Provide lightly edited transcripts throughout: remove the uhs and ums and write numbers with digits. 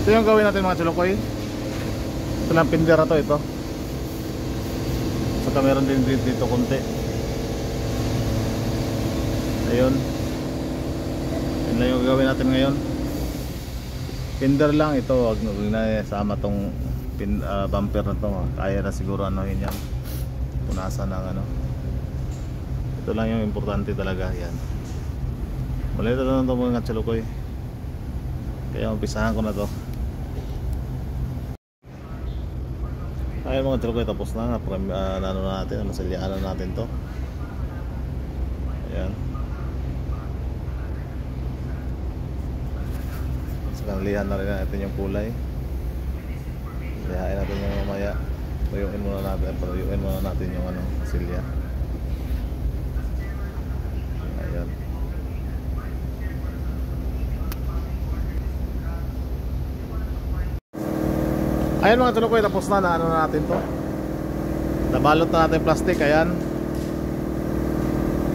Ito yung gawin natin mga chulukoy. Ito lang pinder na to, ito. Saka meron din dito konti. Ayun. Yun lang yung gawin natin ngayon. Pinder lang ito. Huwag na sama tong bumper na to. Kaya na siguro ano yun yan. Punasan ng ano. Ito lang yung importante talaga. Yan. Malito na ito mga chulukoy. Kaya umpisahan ko na to. Ayun mga chulukoy, tapos na. Ano natin, masalyaan na natin to. Ayan. Lihan na rin natin yung kulay. Lihain natin yung mamaya. Payuin muna natin yung ano, silya. Ayan. Ayan mga chulukoy, tapos na ano na natin to. Nabalot na natin plastic, ayan.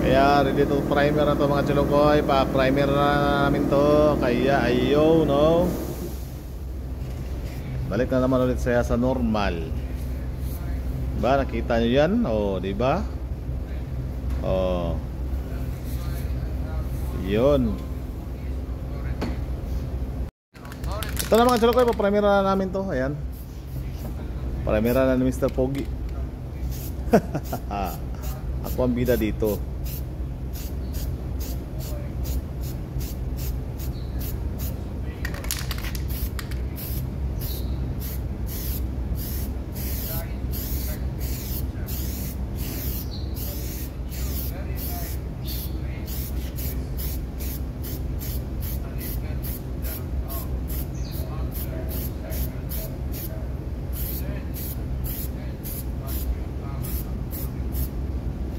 Kaya ready to primer na to mga chulukoy. Pa-primer na namin to. Kaya ayaw, no? Balik na naman ulit saya sa normal. Diba? Nakita nyo yan? O, diba? O, yun. Ito na mga chulukoy, pa-primer na namin to. Ayan. Primer na ni Mr. Pogi. Ako ang bida dito.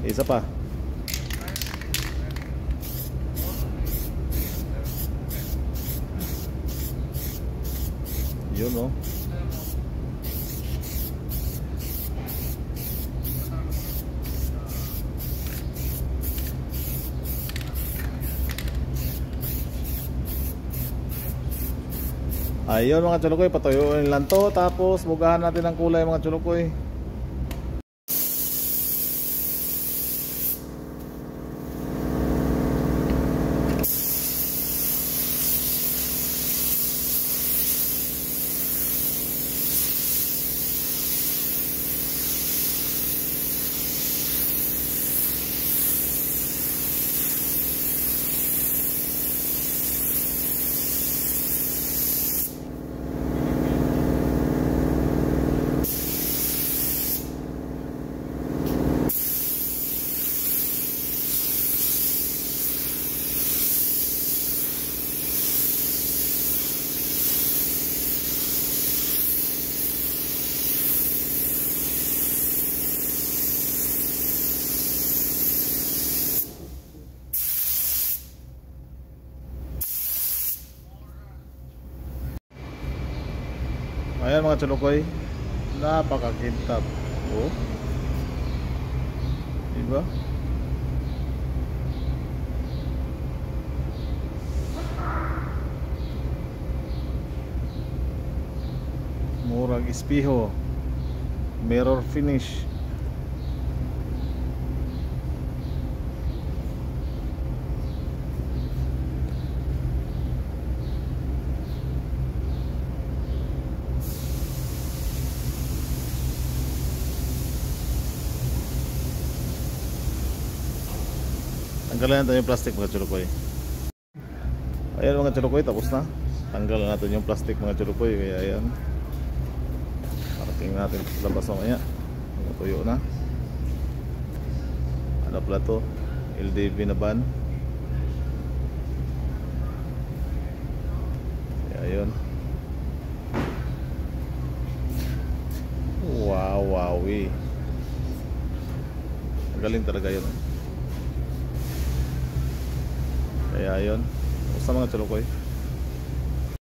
Isa pa. Yun, no? Ayun mga chulukoy, patuyuin lang to. Tapos bugahan natin ang kulay mga chulukoy. Ayan mga chulukoy, napakakintab. Oh, diba? Murag espiho, mirror finish. Tanggalan natin yung plastic mga chulukoy. Ayan mga chulukoy, tapos na. Tanggalan natin yung plastic mga chulukoy. Kaya ayan, parating natin sa labas mamaya. Tuyo na. Ano pala to? LDV na ban. Kaya ayun. Wow, wowie. Ang galing talaga yun. Kaya yun, basta mga chulukoy.